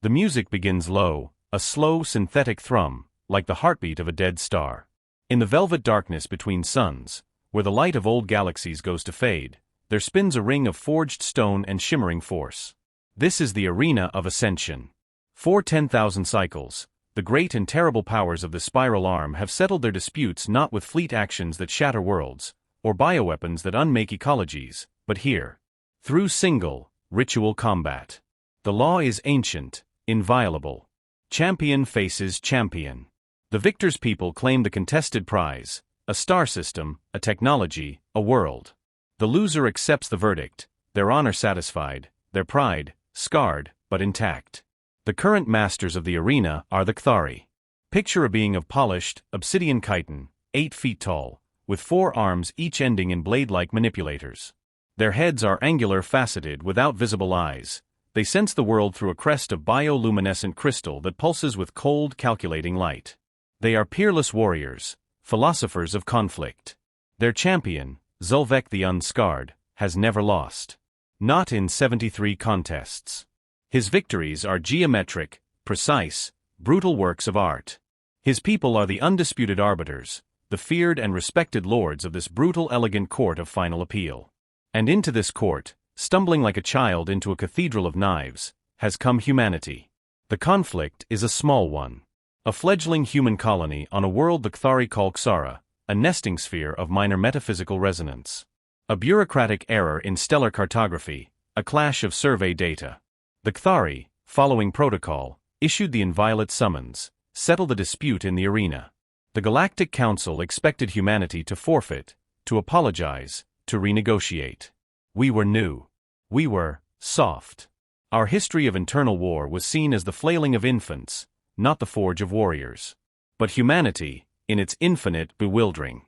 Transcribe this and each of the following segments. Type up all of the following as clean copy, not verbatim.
The music begins low, a slow synthetic thrum, like the heartbeat of a dead star. In the velvet darkness between suns, where the light of old galaxies goes to fade, there spins a ring of forged stone and shimmering force. This is the arena of ascension. For 10,000 cycles, the great and terrible powers of the spiral arm have settled their disputes not with fleet actions that shatter worlds, or bioweapons that unmake ecologies, but here. Through single, ritual combat. The law is ancient, inviolable. Champion faces champion. The victor's people claim the contested prize, a star system, a technology, a world. The loser accepts the verdict, their honor satisfied, their pride, scarred, but intact. The current masters of the arena are the Kthari. Picture a being of polished, obsidian chitin, 8 feet tall, with 4 arms each ending in blade-like manipulators. Their heads are angular faceted without visible eyes. They sense the world through a crest of bioluminescent crystal that pulses with cold, calculating light. They are peerless warriors, philosophers of conflict. Their champion, Zulvek the Unscarred, has never lost. Not in 73 contests. His victories are geometric, precise, brutal works of art. His people are the undisputed arbiters, the feared and respected lords of this brutal elegant court of final appeal. And into this court, stumbling like a child into a cathedral of knives, has come humanity. The conflict is a small one. A fledgling human colony on a world the Kthari call Xara, a nesting sphere of minor metaphysical resonance. A bureaucratic error in stellar cartography, a clash of survey data. The Kthari, following protocol, issued the inviolate summons, settle the dispute in the arena. The Galactic Council expected humanity to forfeit, to apologize, to renegotiate. We were new. We were soft. Our history of internal war was seen as the flailing of infants, not the forge of warriors. But humanity, in its infinite bewildering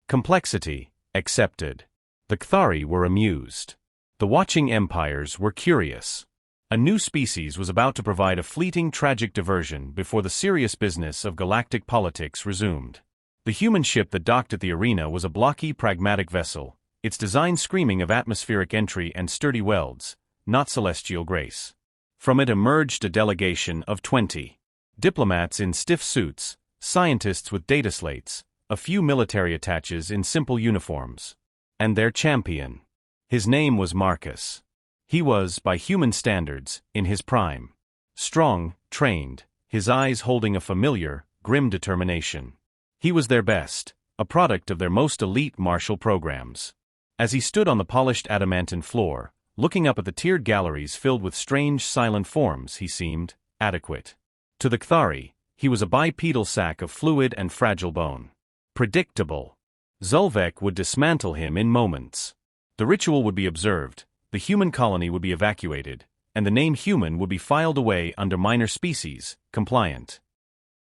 complexity, accepted. The Kthari were amused. The watching empires were curious. A new species was about to provide a fleeting tragic diversion before the serious business of galactic politics resumed. The human ship that docked at the arena was a blocky, pragmatic vessel, its design screaming of atmospheric entry and sturdy welds, not celestial grace. From it emerged a delegation of 20. Diplomats in stiff suits, scientists with data slates, a few military attaches in simple uniforms. And their champion. His name was Marcus. He was, by human standards, in his prime. Strong, trained, his eyes holding a familiar, grim determination. He was their best, a product of their most elite martial programs. As he stood on the polished adamantine floor, looking up at the tiered galleries filled with strange, silent forms, he seemed adequate. To the Kthari, he was a bipedal sack of fluid and fragile bone. Predictable. Zulvek would dismantle him in moments. The ritual would be observed, the human colony would be evacuated, and the name human would be filed away under minor species, compliant.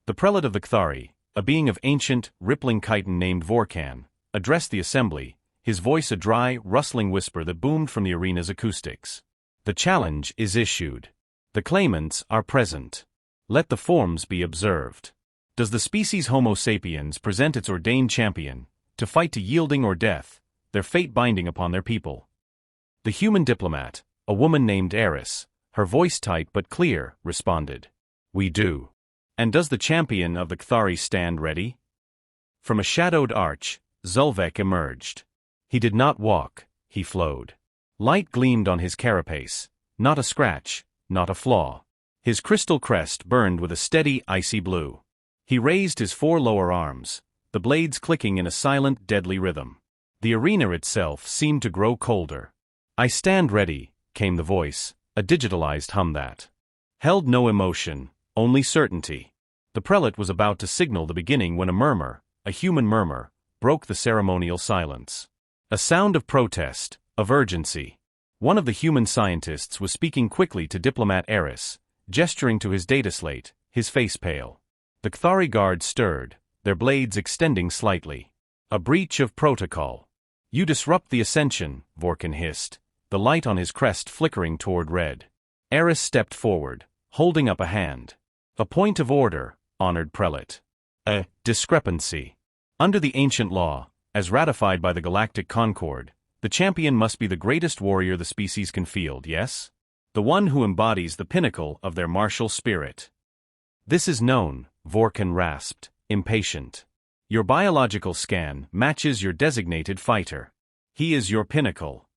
The prelate of the Kthari, a being of ancient, rippling chitin named Vorkan, addressed the assembly, his voice a dry, rustling whisper that boomed from the arena's acoustics. The challenge is issued. The claimants are present. Let the forms be observed. Does the species Homo sapiens present its ordained champion, to fight to yielding or death, their fate binding upon their people? The human diplomat, a woman named Eris, her voice tight but clear, responded. We do. And does the champion of the Kthari stand ready? From a shadowed arch, Zulvek emerged. He did not walk, he flowed. Light gleamed on his carapace, not a scratch, not a flaw. His crystal crest burned with a steady, icy blue. He raised his 4 lower arms, the blades clicking in a silent, deadly rhythm. The arena itself seemed to grow colder. I stand ready, came the voice, a digitalized hum that held no emotion, only certainty. The prelate was about to signal the beginning when a murmur, a human murmur, broke the ceremonial silence. A sound of protest, of urgency. One of the human scientists was speaking quickly to diplomat Eris, gesturing to his data slate, his face pale. The Kthari guards stirred, their blades extending slightly. A breach of protocol. You disrupt the ascension, Vorkan hissed, the light on his crest flickering toward red. Eris stepped forward, holding up a hand. A point of order, honored prelate. A discrepancy. Under the ancient law, as ratified by the Galactic Concord, the champion must be the greatest warrior the species can field, yes? the one who embodies the pinnacle of their martial spirit. This is known, Vorkan rasped, impatient. Your biological scan matches your designated fighter. He is your pinnacle.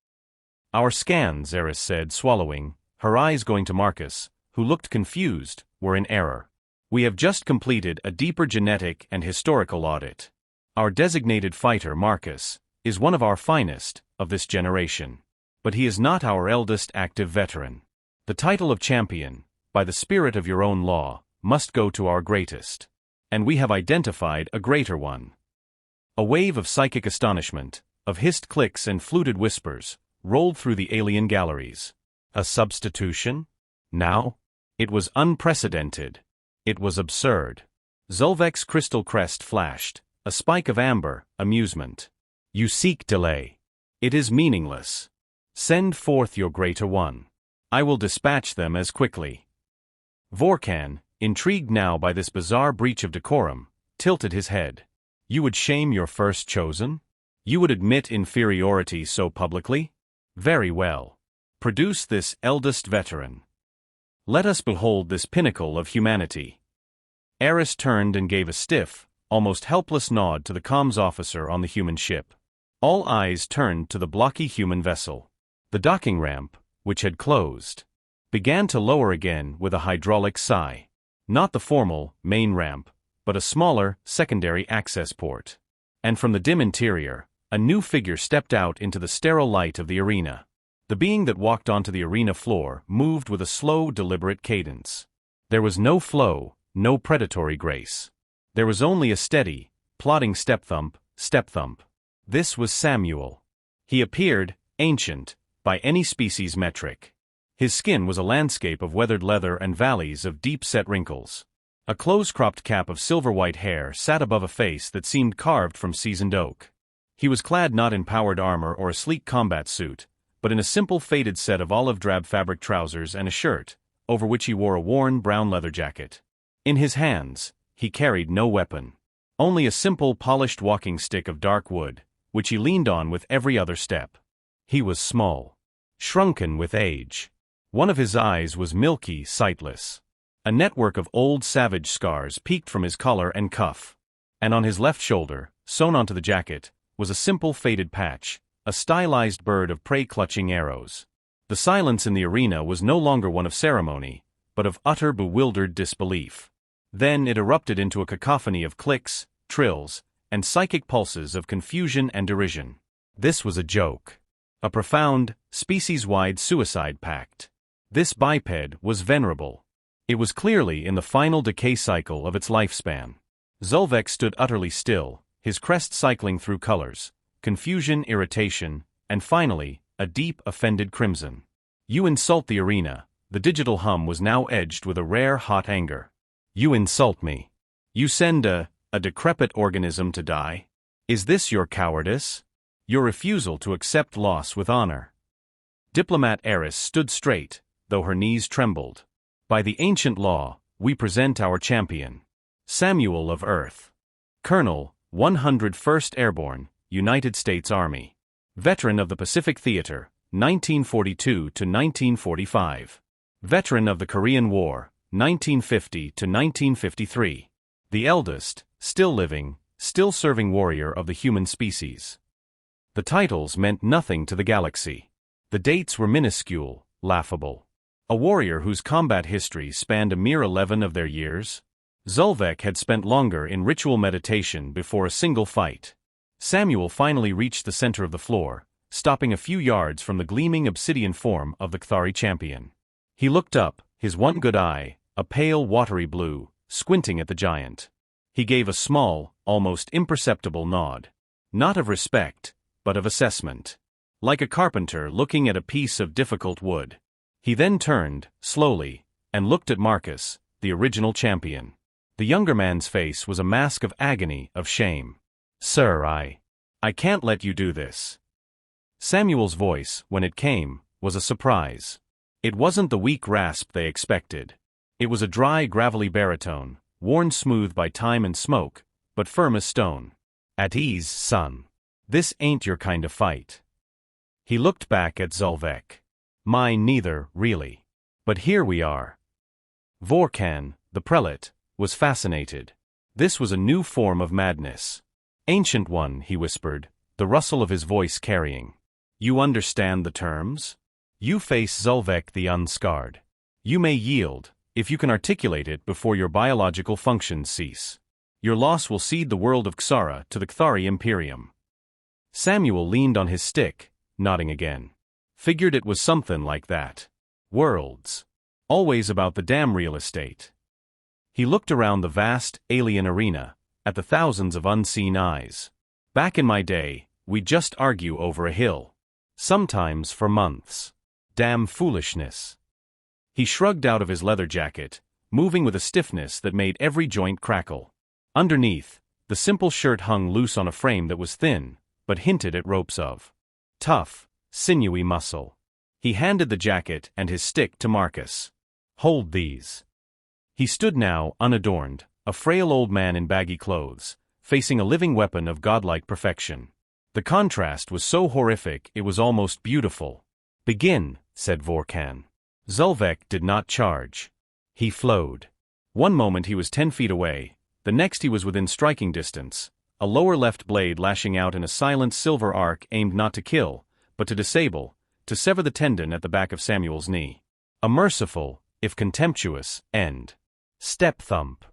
Our scans, Eris said, swallowing, her eyes going to Marcus, who looked confused, were in error. We have just completed a deeper genetic and historical audit. Our designated fighter, Marcus, is one of our finest of this generation. But he is not our eldest active veteran. The title of champion, by the spirit of your own law, must go to our greatest. And we have identified a greater one. A wave of psychic astonishment, of hissed clicks and fluted whispers, rolled through the alien galleries. A substitution? Now? It was unprecedented. It was absurd. Zulvek's crystal crest flashed, a spike of amber, amusement. You seek delay. It is meaningless. Send forth your greater one. I will dispatch them as quickly. Vorkan, intrigued now by this bizarre breach of decorum, tilted his head. You would shame your first chosen? You would admit inferiority so publicly? Very well. Produce this eldest veteran. Let us behold this pinnacle of humanity. Eris turned and gave a stiff, almost helpless nod to the comms officer on the human ship. All eyes turned to the blocky human vessel. The docking ramp, which had closed, began to lower again with a hydraulic sigh. Not the formal, main ramp, but a smaller, secondary access port. And from the dim interior, a new figure stepped out into the sterile light of the arena. The being that walked onto the arena floor moved with a slow, deliberate cadence. There was no flow, no predatory grace. There was only a steady, plodding step-thump, step-thump. This was Samuel. He appeared, ancient, by any species metric. His skin was a landscape of weathered leather and valleys of deep-set wrinkles. A close-cropped cap of silver-white hair sat above a face that seemed carved from seasoned oak. He was clad not in powered armor or a sleek combat suit, but in a simple faded set of olive-drab fabric trousers and a shirt, over which he wore a worn brown leather jacket. In his hands, he carried no weapon. Only a simple polished walking stick of dark wood, which he leaned on with every other step. He was small, shrunken with age. One of his eyes was milky, sightless. A network of old savage scars peeked from his collar and cuff. And on his left shoulder, sewn onto the jacket, was a simple faded patch, a stylized bird of prey clutching arrows. The silence in the arena was no longer one of ceremony, but of utter bewildered disbelief. Then it erupted into a cacophony of clicks, trills, and psychic pulses of confusion and derision. This was a joke. A profound, species-wide suicide pact. This biped was venerable. It was clearly in the final decay cycle of its lifespan. Zulvek stood utterly still, his crest cycling through colors, confusion, irritation, and finally, a deep, offended crimson. You insult the arena. The digital hum was now edged with a rare, hot anger. You insult me. You send a decrepit organism to die? Is this your cowardice? Your refusal to accept loss with honor? Diplomat Eris stood straight, though her knees trembled. By the ancient law, we present our champion. Samuel of Earth. Colonel, 101st Airborne, United States Army. Veteran of the Pacific Theater, 1942 to 1945. Veteran of the Korean War, 1950 to 1953. The eldest, still living, still serving warrior of the human species. The titles meant nothing to the galaxy. The dates were minuscule, laughable. A warrior whose combat history spanned a mere 11 of their years? Zulvek had spent longer in ritual meditation before a single fight. Samuel finally reached the center of the floor, stopping a few yards from the gleaming obsidian form of the Kthari champion. He looked up, his one good eye, a pale watery blue, squinting at the giant. He gave a small, almost imperceptible nod. Not of respect, but of assessment. Like a carpenter looking at a piece of difficult wood. He then turned, slowly, and looked at Marcus, the original champion. The younger man's face was a mask of agony, of shame. Sir, I can't let you do this. Samuel's voice, when it came, was a surprise. It wasn't the weak rasp they expected. It was a dry, gravelly baritone, worn smooth by time and smoke, but firm as stone. At ease, son. This ain't your kind of fight. He looked back at Zulvek. Mine neither, really. But here we are. Vorkan, the prelate, was fascinated. This was a new form of madness. Ancient One, he whispered, the rustle of his voice carrying. You understand the terms? You face Zulvek the Unscarred. You may yield, if you can articulate it before your biological functions cease. Your loss will cede the world of Xara to the Kthari Imperium. Samuel leaned on his stick, nodding again. Figured it was something like that. Worlds. Always about the damn real estate. He looked around the vast, alien arena, at the thousands of unseen eyes. Back in my day, we'd just argue over a hill. Sometimes for months. Damn foolishness. He shrugged out of his leather jacket, moving with a stiffness that made every joint crackle. Underneath, the simple shirt hung loose on a frame that was thin, but hinted at ropes of tough, sinewy muscle. He handed the jacket and his stick to Marcus. Hold these. He stood now, unadorned, a frail old man in baggy clothes, facing a living weapon of godlike perfection. The contrast was so horrific it was almost beautiful. Begin, said Vorkan. Zulvek did not charge. He flowed. One moment he was 10 feet away, the next he was within striking distance, a lower left blade lashing out in a silent silver arc aimed not to kill, but to disable, to sever the tendon at the back of Samuel's knee. A merciful, if contemptuous, end. Step thump.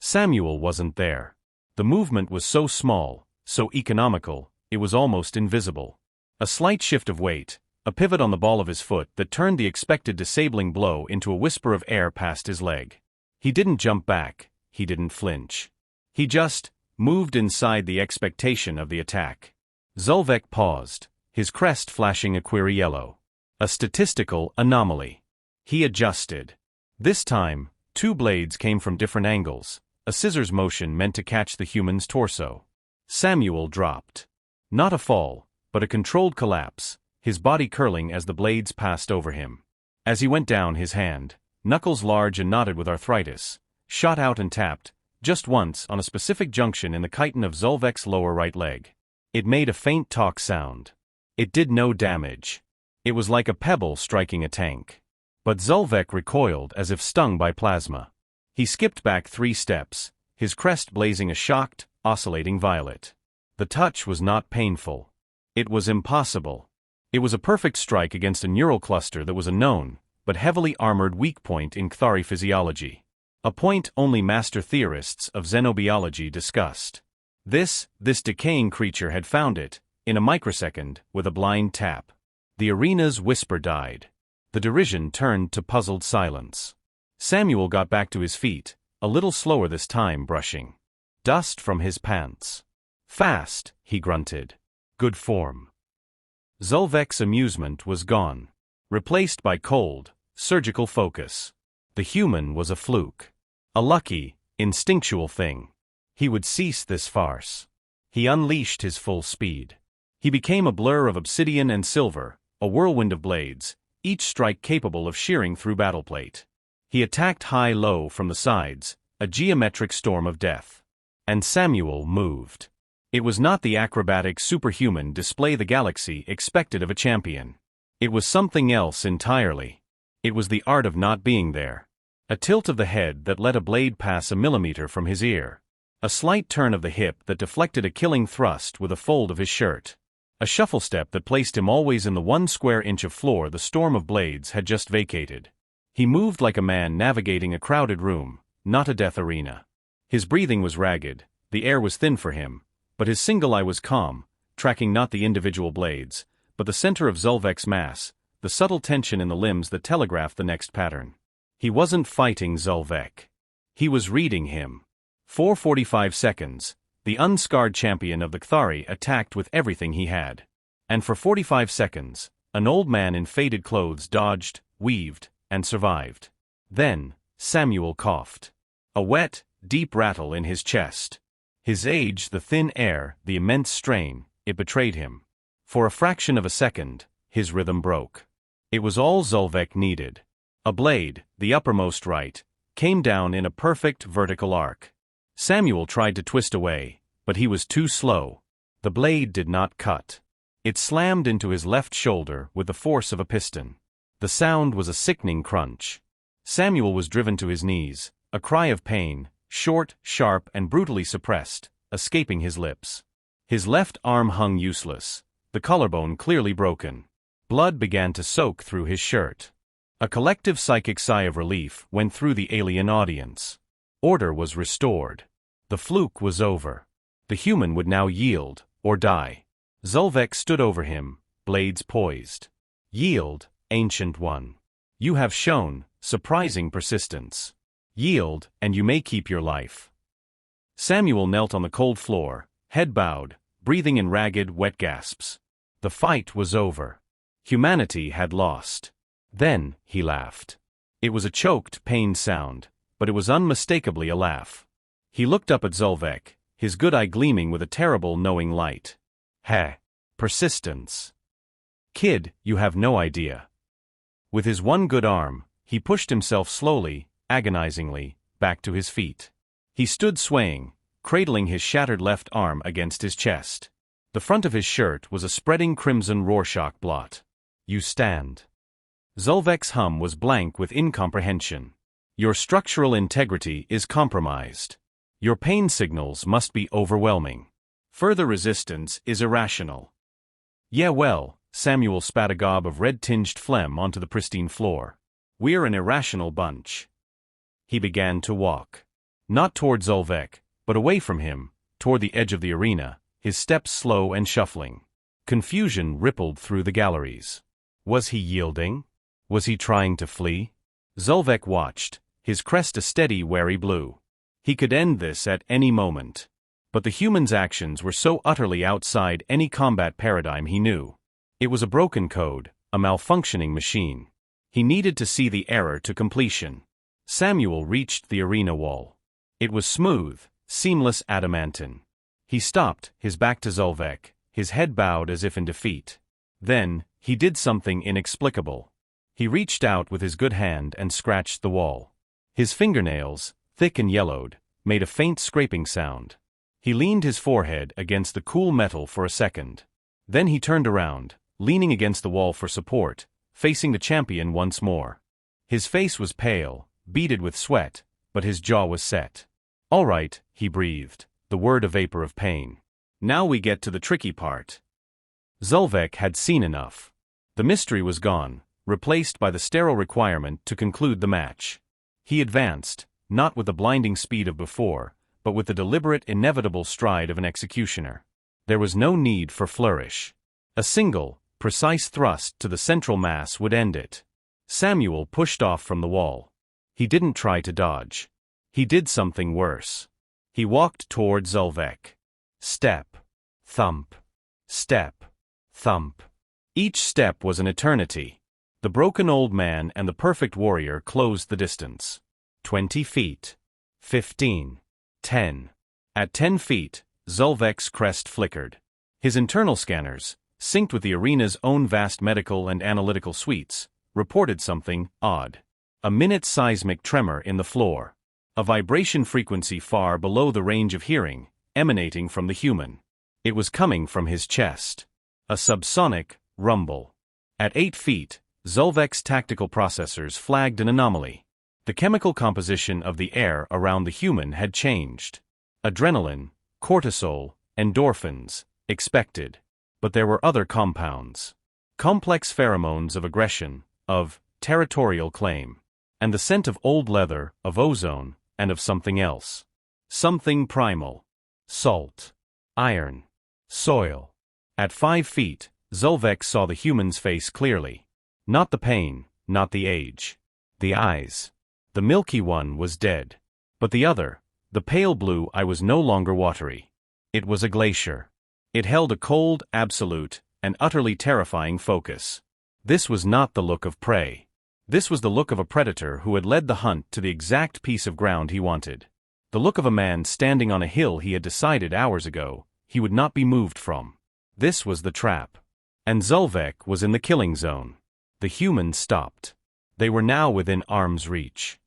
Samuel wasn't there. The movement was so small, so economical, it was almost invisible. A slight shift of weight, a pivot on the ball of his foot that turned the expected disabling blow into a whisper of air past his leg. He didn't jump back, he didn't flinch. He just moved inside the expectation of the attack. Zulvek paused, his crest flashing a query yellow. A statistical anomaly. He adjusted. This time, two blades came from different angles, a scissors motion meant to catch the human's torso. Samuel dropped. Not a fall, but a controlled collapse, his body curling as the blades passed over him. As he went down, his hand, knuckles large and knotted with arthritis, shot out and tapped, just once on a specific junction in the chitin of Zulvek's lower right leg. It made a faint talk sound. It did no damage. It was like a pebble striking a tank. But Zulvek recoiled as if stung by plasma. He skipped back 3 steps, his crest blazing a shocked, oscillating violet. The touch was not painful. It was impossible. It was a perfect strike against a neural cluster that was a known, but heavily armored weak point in Kthari physiology. A point only master theorists of xenobiology discussed. This decaying creature had found it, in a microsecond, with a blind tap. The arena's whisper died. The derision turned to puzzled silence. Samuel got back to his feet, a little slower this time, brushing dust from his pants. Fast, he grunted. Good form. Zulvek's amusement was gone, replaced by cold, surgical focus. The human was a fluke. A lucky, instinctual thing. He would cease this farce. He unleashed his full speed. He became a blur of obsidian and silver, a whirlwind of blades, each strike capable of shearing through battleplate. He attacked high-low from the sides, a geometric storm of death. And Samuel moved. It was not the acrobatic superhuman display the galaxy expected of a champion. It was something else entirely. It was the art of not being there. A tilt of the head that let a blade pass a millimeter from his ear. A slight turn of the hip that deflected a killing thrust with a fold of his shirt. A shuffle step that placed him always in the 1 square inch of floor the storm of blades had just vacated. He moved like a man navigating a crowded room, not a death arena. His breathing was ragged, the air was thin for him, but his single eye was calm, tracking not the individual blades, but the center of Zulvek's mass, the subtle tension in the limbs that telegraphed the next pattern. He wasn't fighting Zulvek. He was reading him. 4:45 seconds, the unscarred champion of the Kthari attacked with everything he had. And for 45 seconds, an old man in faded clothes dodged, weaved, and survived. Then, Samuel coughed. A wet, deep rattle in his chest. His age, the thin air, the immense strain, it betrayed him. For a fraction of a second, his rhythm broke. It was all Zulvek needed. A blade, the uppermost right, came down in a perfect vertical arc. Samuel tried to twist away, but he was too slow. The blade did not cut. It slammed into his left shoulder with the force of a piston. The sound was a sickening crunch. Samuel was driven to his knees, a cry of pain, short, sharp, and brutally suppressed, escaping his lips. His left arm hung useless, the collarbone clearly broken. Blood began to soak through his shirt. A collective psychic sigh of relief went through the alien audience. Order was restored. The fluke was over. The human would now yield, or die. Zolvek stood over him, blades poised. Yield, Ancient One. You have shown surprising persistence. Yield, and you may keep your life. Samuel knelt on the cold floor, head bowed, breathing in ragged, wet gasps. The fight was over. Humanity had lost. Then, he laughed. It was a choked, pained sound, but it was unmistakably a laugh. He looked up at Zolvek, his good eye gleaming with a terrible, knowing light. Persistence. Kid, you have no idea. With his one good arm, he pushed himself slowly, agonizingly, back to his feet. He stood swaying, cradling his shattered left arm against his chest. The front of his shirt was a spreading crimson Rorschach blot. You stand. Zolvek's hum was blank with incomprehension. Your structural integrity is compromised. Your pain signals must be overwhelming. Further resistance is irrational. Yeah, well, Samuel spat a gob of red-tinged phlegm onto the pristine floor. We're an irrational bunch. He began to walk. Not toward Zolvek, but away from him, toward the edge of the arena, his steps slow and shuffling. Confusion rippled through the galleries. Was he yielding? Was he trying to flee? Zolvek watched, his crest a steady, wary blue. He could end this at any moment. But the human's actions were so utterly outside any combat paradigm he knew. It was a broken code, a malfunctioning machine. He needed to see the error to completion. Samuel reached the arena wall. It was smooth, seamless adamantine. He stopped, his back to Zolvek, his head bowed as if in defeat. Then, he did something inexplicable. He reached out with his good hand and scratched the wall. His fingernails, thick and yellowed, made a faint scraping sound. He leaned his forehead against the cool metal for a second. Then he turned around, leaning against the wall for support, facing the champion once more. His face was pale, beaded with sweat, but his jaw was set. All right, he breathed, the word a vapor of pain. Now we get to the tricky part. Zolvek had seen enough. The mystery was gone, replaced by the sterile requirement to conclude the match. He advanced, not with the blinding speed of before, but with the deliberate, inevitable stride of an executioner. There was no need for flourish. A single, precise thrust to the central mass would end it. Samuel pushed off from the wall. He didn't try to dodge. He did something worse. He walked toward Zolvek. Step. Thump. Step. Thump. Each step was an eternity. The broken old man and the perfect warrior closed the distance. 20 feet. 15. 10. At 10 feet, Zolvek's crest flickered. His internal scanners, synced with the arena's own vast medical and analytical suites, reported something odd. A minute seismic tremor in the floor. A vibration frequency far below the range of hearing, emanating from the human. It was coming from his chest. A subsonic rumble. At 8 feet, Zolvek's tactical processors flagged an anomaly. The chemical composition of the air around the human had changed. Adrenaline, cortisol, endorphins, expected. But there were other compounds. Complex pheromones of aggression, of territorial claim. And the scent of old leather, of ozone, and of something else. Something primal. Salt. Iron. Soil. At 5 feet, Zolvek saw the human's face clearly. Not the pain, not the age. The eyes. The milky one was dead. But the other, the pale blue eye was no longer watery. It was a glacier. It held a cold, absolute, and utterly terrifying focus. This was not the look of prey. This was the look of a predator who had led the hunt to the exact piece of ground he wanted. The look of a man standing on a hill he had decided hours ago he would not be moved from. This was the trap. And Zolvek was in the killing zone. The human stopped. They were now within arm's reach.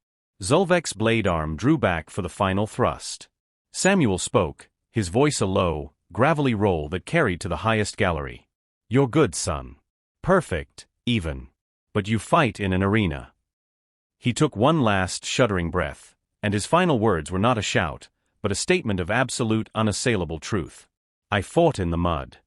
Zolvek's blade arm drew back for the final thrust. Samuel spoke, his voice a low, gravelly roll that carried to the highest gallery. You're good, son. Perfect, even. But you fight in an arena. He took one last shuddering breath, and his final words were not a shout, but a statement of absolute, unassailable truth. I fought in the mud.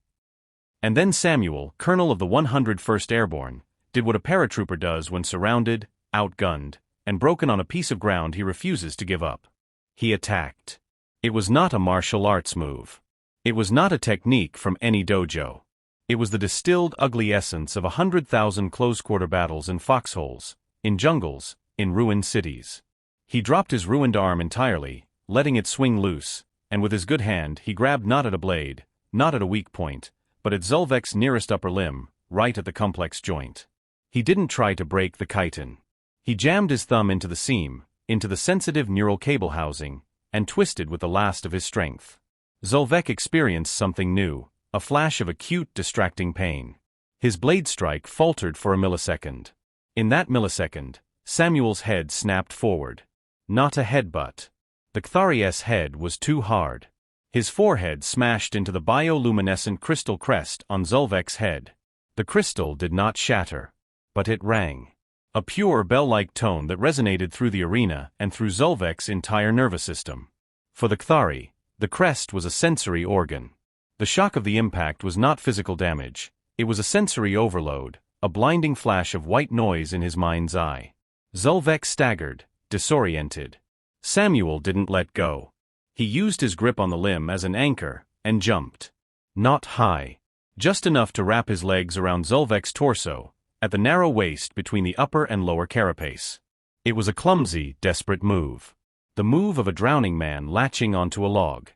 And then Samuel, colonel of the 101st Airborne, did what a paratrooper does when surrounded, outgunned, and broken on a piece of ground he refuses to give up. He attacked. It was not a martial arts move. It was not a technique from any dojo. It was the distilled ugly essence of 100,000 close-quarter battles in foxholes, in jungles, in ruined cities. He dropped his ruined arm entirely, letting it swing loose, and with his good hand he grabbed not at a blade, not at a weak point, but at Zolvek's nearest upper limb, right at the complex joint. He didn't try to break the chitin. He jammed his thumb into the seam, into the sensitive neural cable housing, and twisted with the last of his strength. Zolvek experienced something new, a flash of acute, distracting pain. His blade strike faltered for a millisecond. In that millisecond, Samuel's head snapped forward. Not a headbutt. The Kthary's head was too hard. His forehead smashed into the bioluminescent crystal crest on Zolvek's head. The crystal did not shatter, but it rang. A pure bell-like tone that resonated through the arena and through Zolvek's entire nervous system. For the Kthari, the crest was a sensory organ. The shock of the impact was not physical damage. It was a sensory overload, a blinding flash of white noise in his mind's eye. Zolvek staggered, disoriented. Samuel didn't let go. He used his grip on the limb as an anchor, and jumped. Not high. Just enough to wrap his legs around Zolvek's torso, at the narrow waist between the upper and lower carapace. It was a clumsy, desperate move. The move of a drowning man latching onto a log.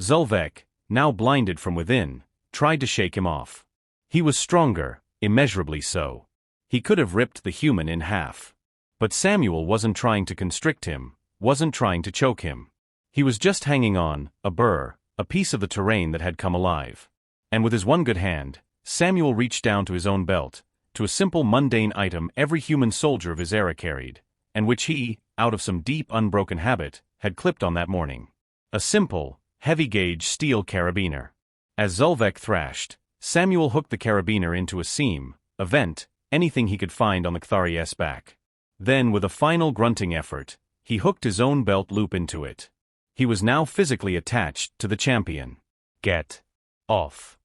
Zolvek, now blinded from within, tried to shake him off. He was stronger, immeasurably so. He could have ripped the human in half. But Samuel wasn't trying to constrict him, wasn't trying to choke him. He was just hanging on, a burr, a piece of the terrain that had come alive. And with his one good hand, Samuel reached down to his own belt, to a simple mundane item every human soldier of his era carried, and which he, out of some deep unbroken habit, had clipped on that morning. A simple, heavy-gauge steel carabiner. As Zolvek thrashed, Samuel hooked the carabiner into a seam, a vent, anything he could find on the Kthary's back. Then, with a final grunting effort, he hooked his own belt loop into it. He was now physically attached to the champion. Get off.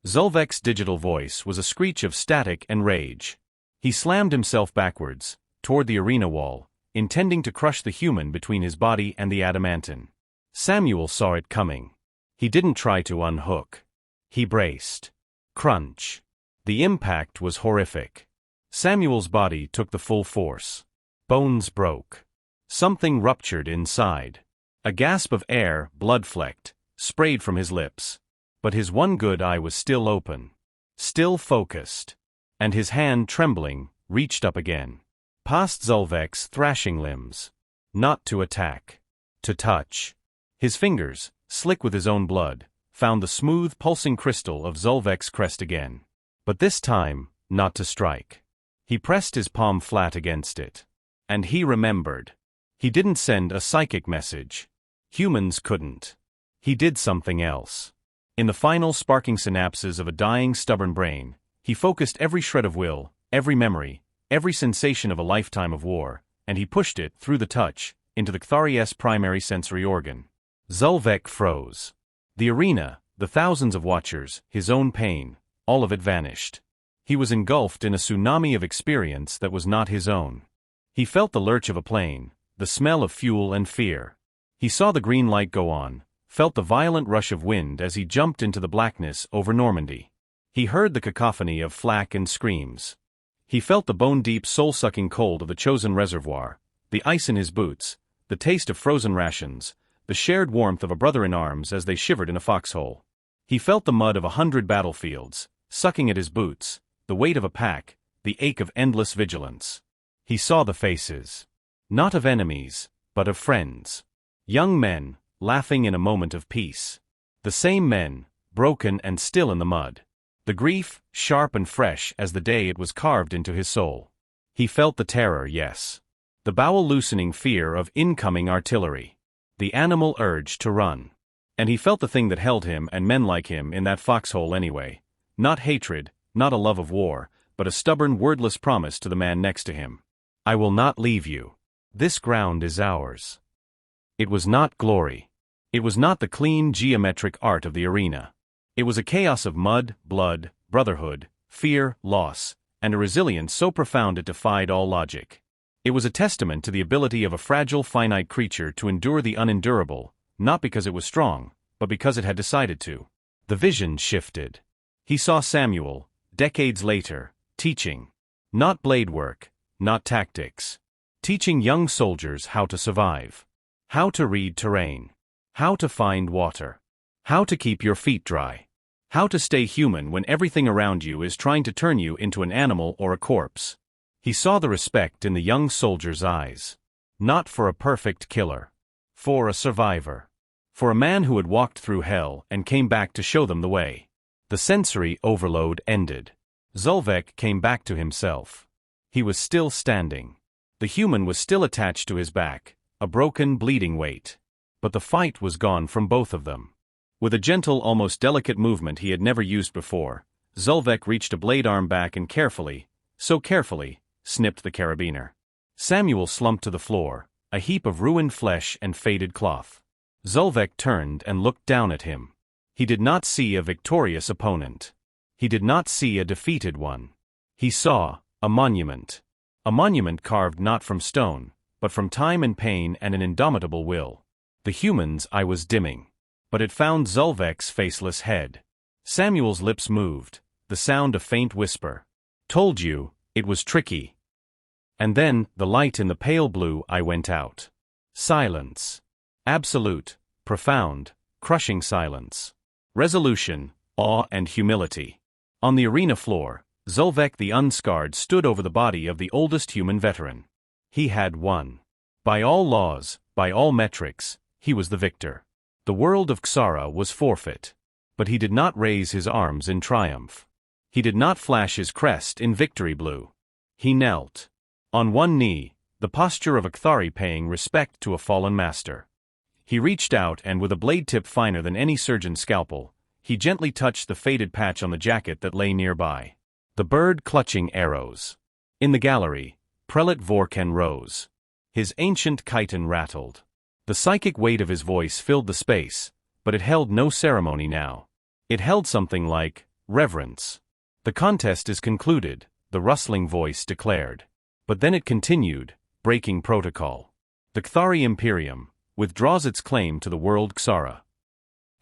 Zolvek's digital voice was a screech of static and rage. He slammed himself backwards, toward the arena wall, intending to crush the human between his body and the adamantine. Samuel saw it coming. He didn't try to unhook. He braced. Crunch. The impact was horrific. Samuel's body took the full force. Bones broke. Something ruptured inside. A gasp of air, blood-flecked, sprayed from his lips. But his one good eye was still open. Still focused. And his hand, trembling, reached up again. Past Zolvek's thrashing limbs. Not to attack. To touch. His fingers, slick with his own blood, found the smooth, pulsing crystal of Zolvek's crest again. But this time, not to strike. He pressed his palm flat against it. And he remembered. He didn't send a psychic message. Humans couldn't. He did something else. In the final sparking synapses of a dying, stubborn brain, he focused every shred of will, every memory, every sensation of a lifetime of war, and he pushed it, through the touch, into the Kthary's primary sensory organ. Zolvek froze. The arena, the thousands of watchers, his own pain, all of it vanished. He was engulfed in a tsunami of experience that was not his own. He felt the lurch of a plane, the smell of fuel and fear. He saw the green light go on, felt the violent rush of wind as he jumped into the blackness over Normandy. He heard the cacophony of flak and screams. He felt the bone-deep, soul-sucking cold of the chosen reservoir, the ice in his boots, the taste of frozen rations, the shared warmth of a brother in arms as they shivered in a foxhole. He felt the mud of 100 battlefields, sucking at his boots, the weight of a pack, the ache of endless vigilance. He saw the faces. Not of enemies, but of friends. Young men, laughing in a moment of peace. The same men, broken and still in the mud. The grief, sharp and fresh as the day it was carved into his soul. He felt the terror, yes. The bowel-loosening fear of incoming artillery. The animal urge to run. And he felt the thing that held him and men like him in that foxhole anyway. Not hatred, not a love of war, but a stubborn, wordless promise to the man next to him. I will not leave you. This ground is ours. It was not glory. It was not the clean, geometric art of the arena. It was a chaos of mud, blood, brotherhood, fear, loss, and a resilience so profound it defied all logic. It was a testament to the ability of a fragile, finite creature to endure the unendurable, not because it was strong, but because it had decided to. The vision shifted. He saw Samuel, decades later, teaching. Not blade work, not tactics. Teaching young soldiers how to survive. How to read terrain. How to find water. How to keep your feet dry. How to stay human when everything around you is trying to turn you into an animal or a corpse. He saw the respect in the young soldier's eyes. Not for a perfect killer. For a survivor. For a man who had walked through hell and came back to show them the way. The sensory overload ended. Zulvek came back to himself. He was still standing. The human was still attached to his back, a broken, bleeding weight. But the fight was gone from both of them. With a gentle, almost delicate movement he had never used before, Zulvek reached a blade arm back and carefully, so carefully, snipped the carabiner. Samuel slumped to the floor, a heap of ruined flesh and faded cloth. Zulvek turned and looked down at him. He did not see a victorious opponent. He did not see a defeated one. He saw a monument. A monument carved not from stone, but from time and pain and an indomitable will. The human's eye was dimming. But it found Zulvek's faceless head. Samuel's lips moved, the sound a faint whisper. Told you, it was tricky. And then, the light in the pale blue eye went out. Silence. Absolute, profound, crushing silence. Resolution, awe and humility. On the arena floor, Zulvek the Unscarred stood over the body of the oldest human veteran. He had won. By all laws, by all metrics, he was the victor. The world of Xara was forfeit. But he did not raise his arms in triumph. He did not flash his crest in victory blue. He knelt. On one knee, the posture of a Kthari paying respect to a fallen master. He reached out and with a blade tip finer than any surgeon's scalpel, he gently touched the faded patch on the jacket that lay nearby. The bird clutching arrows. In the gallery, Prelate Vorken rose. His ancient chiton rattled. The psychic weight of his voice filled the space, but it held no ceremony now. It held something like reverence. The contest is concluded, the rustling voice declared. But then it continued, breaking protocol. The Kthari Imperium withdraws its claim to the world Xara.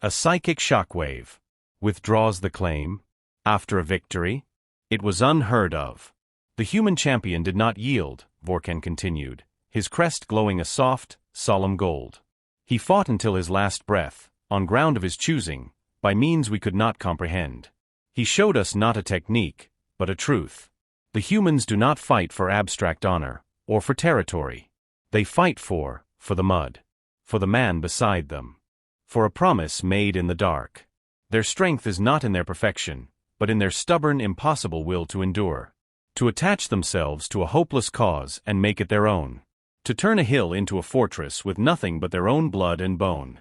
A psychic shockwave. Withdraws the claim? After a victory? It was unheard of. The human champion did not yield, Vorken continued, his crest glowing a soft, solemn gold. He fought until his last breath, on ground of his choosing, by means we could not comprehend. He showed us not a technique, but a truth. The humans do not fight for abstract honor, or for territory. They fight for the mud. For the man beside them. For a promise made in the dark. Their strength is not in their perfection, but in their stubborn, impossible will to endure. To attach themselves to a hopeless cause and make it their own. To turn a hill into a fortress with nothing but their own blood and bone.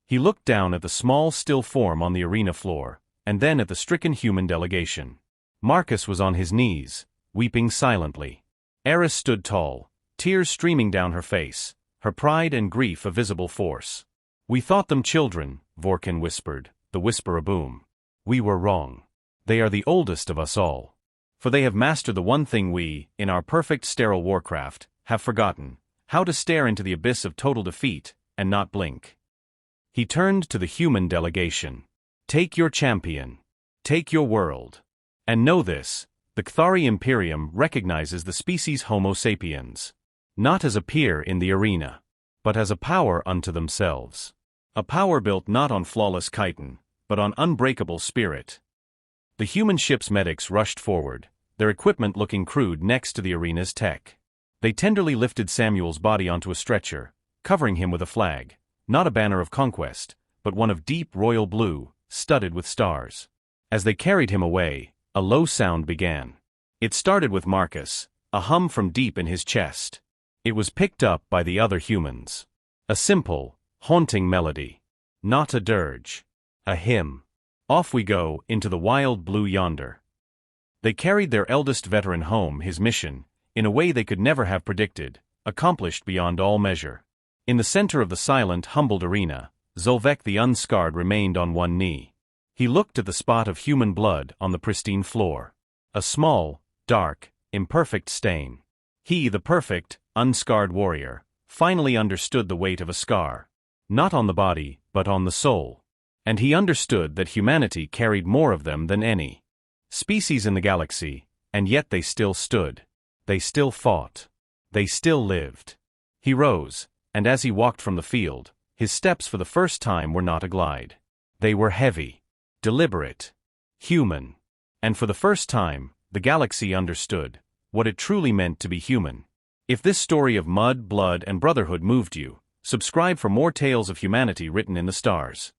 He looked down at the small, still form on the arena floor, and then at the stricken human delegation. Marcus was on his knees, weeping silently. Eris stood tall, tears streaming down her face, her pride and grief a visible force. We thought them children, Vorken whispered, the whisper a boom. We were wrong. They are the oldest of us all. For they have mastered the one thing we, in our perfect sterile warcraft, have forgotten, how to stare into the abyss of total defeat, and not blink. He turned to the human delegation. Take your champion. Take your world. And know this, the Kthari Imperium recognizes the species Homo sapiens. Not as a peer in the arena, but as a power unto themselves. A power built not on flawless chitin, but on unbreakable spirit. The human ship's medics rushed forward, their equipment looking crude next to the arena's tech. They tenderly lifted Samuel's body onto a stretcher, covering him with a flag, not a banner of conquest, but one of deep royal blue, studded with stars. As they carried him away, a low sound began. It started with Marcus, a hum from deep in his chest. It was picked up by the other humans. A simple, haunting melody. Not a dirge. A hymn. Off we go into the wild blue yonder. They carried their eldest veteran home, his mission, in a way they could never have predicted, accomplished beyond all measure. In the center of the silent, humbled arena, Zolvek the Unscarred remained on one knee. He looked at the spot of human blood on the pristine floor. A small, dark, imperfect stain. He, the perfect, unscarred warrior, finally understood the weight of a scar. Not on the body, but on the soul. And he understood that humanity carried more of them than any species in the galaxy, and yet they still stood. They still fought. They still lived. He rose, and as he walked from the field, his steps for the first time were not a glide. They were heavy, deliberate, human. And for the first time, the galaxy understood what it truly meant to be human. If this story of mud, blood, and brotherhood moved you, subscribe for more tales of humanity written in the stars.